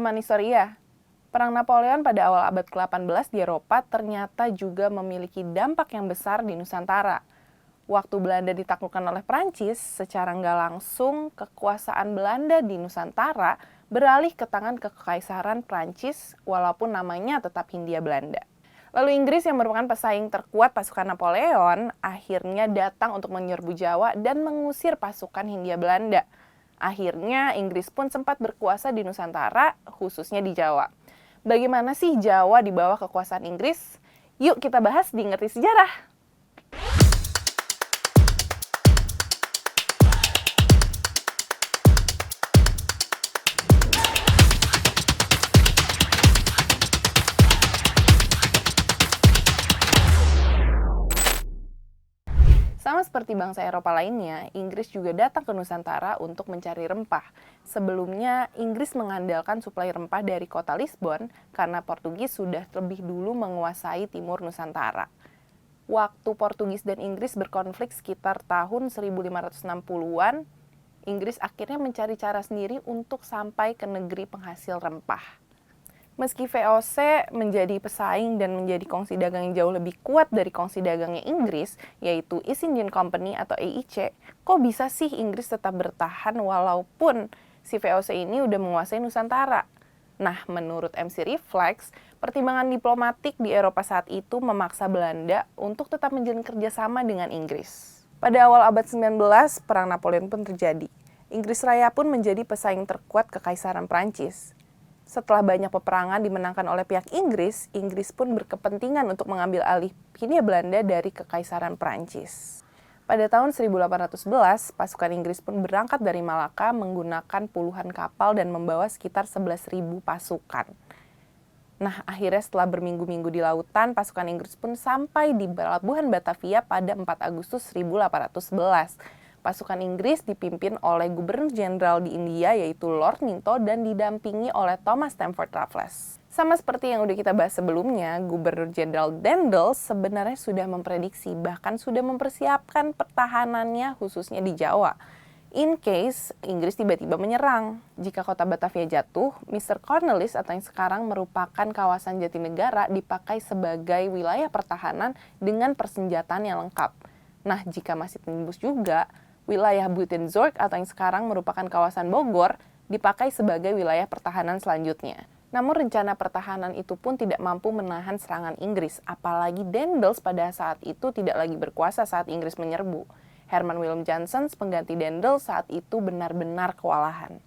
Teman historia, Perang Napoleon pada awal abad ke-18 di Eropa ternyata juga memiliki dampak yang besar di Nusantara. Waktu Belanda ditaklukkan oleh Prancis, secara nggak langsung kekuasaan Belanda di Nusantara beralih ke tangan Kekaisaran Prancis walaupun namanya tetap Hindia Belanda. Lalu Inggris yang merupakan pesaing terkuat pasukan Napoleon akhirnya datang untuk menyerbu Jawa dan mengusir pasukan Hindia Belanda. Akhirnya Inggris pun sempat berkuasa di Nusantara, khususnya di Jawa. Bagaimana sih Jawa di bawah kekuasaan Inggris? Yuk kita bahas di Ngerti Sejarah. Sama seperti bangsa Eropa lainnya, Inggris juga datang ke Nusantara untuk mencari rempah. Sebelumnya, Inggris mengandalkan suplai rempah dari kota Lisbon karena Portugis sudah lebih dulu menguasai timur Nusantara. Waktu Portugis dan Inggris berkonflik sekitar tahun 1560-an, Inggris akhirnya mencari cara sendiri untuk sampai ke negeri penghasil rempah. Meski VOC menjadi pesaing dan menjadi kongsi dagang yang jauh lebih kuat dari kongsi dagangnya Inggris, yaitu East Indian Company atau EIC, kok bisa sih Inggris tetap bertahan walaupun si VOC ini udah menguasai Nusantara? Nah, menurut MC Reflex, pertimbangan diplomatik di Eropa saat itu memaksa Belanda untuk tetap menjalin kerjasama dengan Inggris. Pada awal abad 19, Perang Napoleon pun terjadi. Inggris Raya pun menjadi pesaing terkuat Kekaisaran Prancis. Setelah banyak peperangan dimenangkan oleh pihak Inggris, Inggris pun berkepentingan untuk mengambil alih Hindia Belanda dari Kekaisaran Prancis. Pada tahun 1811, pasukan Inggris pun berangkat dari Malaka menggunakan puluhan kapal dan membawa sekitar 11.000 pasukan. Nah, akhirnya setelah berminggu-minggu di lautan, pasukan Inggris pun sampai di pelabuhan Batavia pada 4 Agustus 1811. Pasukan Inggris dipimpin oleh Gubernur Jenderal di India yaitu Lord Minto dan didampingi oleh Thomas Stamford Raffles. Sama seperti yang udah kita bahas sebelumnya, Gubernur Jenderal Daendels sebenarnya sudah memprediksi bahkan sudah mempersiapkan pertahanannya khususnya di Jawa. In case Inggris tiba-tiba menyerang. Jika kota Batavia jatuh, Mr. Cornwallis atau yang sekarang merupakan kawasan Jatinegara dipakai sebagai wilayah pertahanan dengan persenjataan yang lengkap. Nah, jika masih tembus juga, wilayah Buitenzorg atau yang sekarang merupakan kawasan Bogor dipakai sebagai wilayah pertahanan selanjutnya. Namun rencana pertahanan itu pun tidak mampu menahan serangan Inggris, apalagi Daendels pada saat itu tidak lagi berkuasa saat Inggris menyerbu. Herman Willem Johnson, pengganti Daendels saat itu benar-benar kewalahan.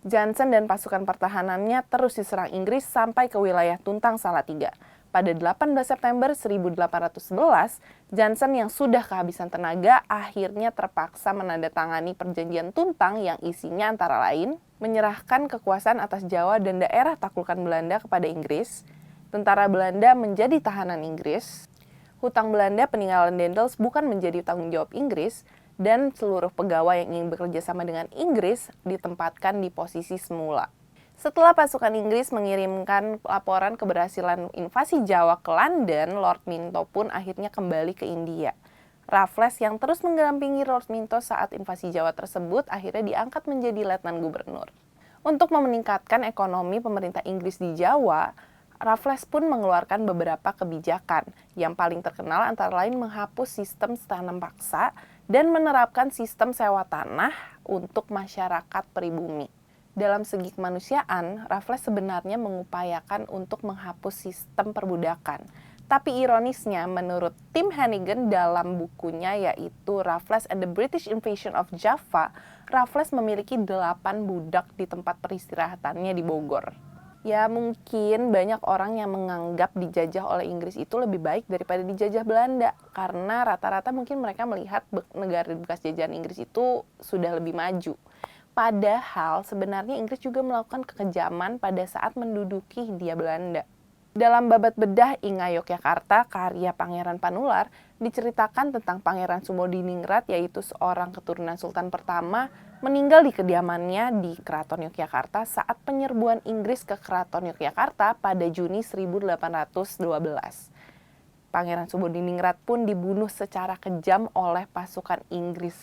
Johnson dan pasukan pertahanannya terus diserang Inggris sampai ke wilayah Tuntang Salatiga. Pada 18 September 1811, Johnson yang sudah kehabisan tenaga akhirnya terpaksa menandatangani perjanjian Tuntang yang isinya antara lain menyerahkan kekuasaan atas Jawa dan daerah taklukan Belanda kepada Inggris, tentara Belanda menjadi tahanan Inggris, hutang Belanda peninggalan Daendels bukan menjadi tanggung jawab Inggris, dan seluruh pegawai yang ingin bekerja sama dengan Inggris ditempatkan di posisi semula. Setelah pasukan Inggris mengirimkan laporan keberhasilan invasi Jawa ke London, Lord Minto pun akhirnya kembali ke India. Raffles yang terus mendampingi Lord Minto saat invasi Jawa tersebut akhirnya diangkat menjadi letnan gubernur. Untuk meningkatkan ekonomi pemerintah Inggris di Jawa, Raffles pun mengeluarkan beberapa kebijakan. Yang paling terkenal antara lain menghapus sistem tanam paksa dan menerapkan sistem sewa tanah untuk masyarakat pribumi. Dalam segi kemanusiaan, Raffles sebenarnya mengupayakan untuk menghapus sistem perbudakan. Tapi ironisnya, menurut Tim Hannigan dalam bukunya yaitu Raffles and the British Invasion of Java, Raffles memiliki 8 budak di tempat peristirahatannya di Bogor. Ya mungkin banyak orang yang menganggap dijajah oleh Inggris itu lebih baik daripada dijajah Belanda. Karena rata-rata mungkin mereka melihat negara bekas jajahan Inggris itu sudah lebih maju. Padahal sebenarnya Inggris juga melakukan kekejaman pada saat menduduki Hindia Belanda. Dalam Babat Bedah Inga Yogyakarta karya Pangeran Panular diceritakan tentang Pangeran Sumodiningrat yaitu seorang keturunan Sultan pertama meninggal di kediamannya di Keraton Yogyakarta saat penyerbuan Inggris ke Keraton Yogyakarta pada Juni 1812. Pangeran Sumodiningrat pun dibunuh secara kejam oleh pasukan Inggris.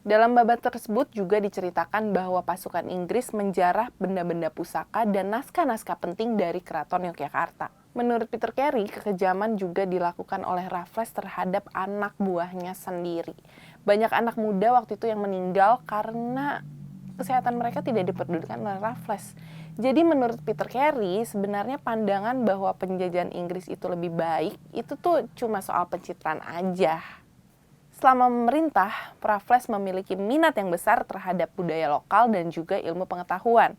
Dalam babak tersebut juga diceritakan bahwa pasukan Inggris menjarah benda-benda pusaka dan naskah-naskah penting dari Keraton Yogyakarta. Menurut Peter Carey, kekejaman juga dilakukan oleh Raffles terhadap anak buahnya sendiri. Banyak anak muda waktu itu yang meninggal karena kesehatan mereka tidak diperdulikan oleh Raffles. Jadi menurut Peter Carey, sebenarnya pandangan bahwa penjajahan Inggris itu lebih baik, itu tuh cuma soal pencitraan aja. Selama memerintah, Raffles memiliki minat yang besar terhadap budaya lokal dan juga ilmu pengetahuan.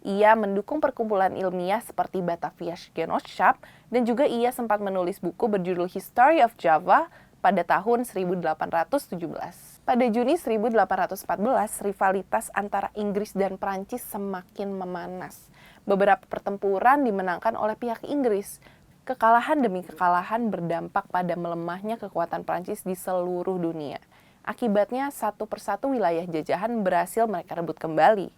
Ia mendukung perkumpulan ilmiah seperti Batavia's Genootschap dan juga ia sempat menulis buku berjudul History of Java pada tahun 1817. Pada Juni 1814, rivalitas antara Inggris dan Prancis semakin memanas. Beberapa pertempuran dimenangkan oleh pihak Inggris. Kekalahan demi kekalahan berdampak pada melemahnya kekuatan Prancis di seluruh dunia. Akibatnya, satu persatu wilayah jajahan berhasil mereka rebut kembali.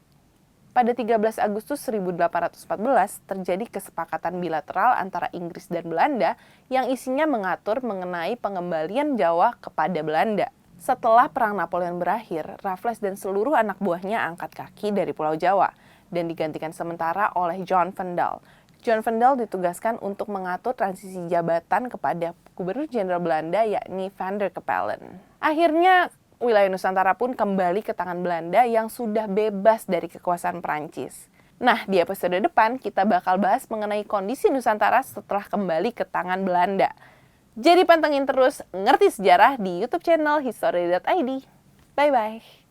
Pada 13 Agustus 1814, terjadi kesepakatan bilateral antara Inggris dan Belanda yang isinya mengatur mengenai pengembalian Jawa kepada Belanda. Setelah Perang Napoleon berakhir, Raffles dan seluruh anak buahnya angkat kaki dari Pulau Jawa dan digantikan sementara oleh John Vendel. John Vendel ditugaskan untuk mengatur transisi jabatan kepada Gubernur Jenderal Belanda yakni Van der Capellen. Akhirnya wilayah Nusantara pun kembali ke tangan Belanda yang sudah bebas dari kekuasaan Prancis. Nah, di episode depan kita bakal bahas mengenai kondisi Nusantara setelah kembali ke tangan Belanda. Jadi pantengin terus Ngerti Sejarah di YouTube channel History.id. Bye-bye.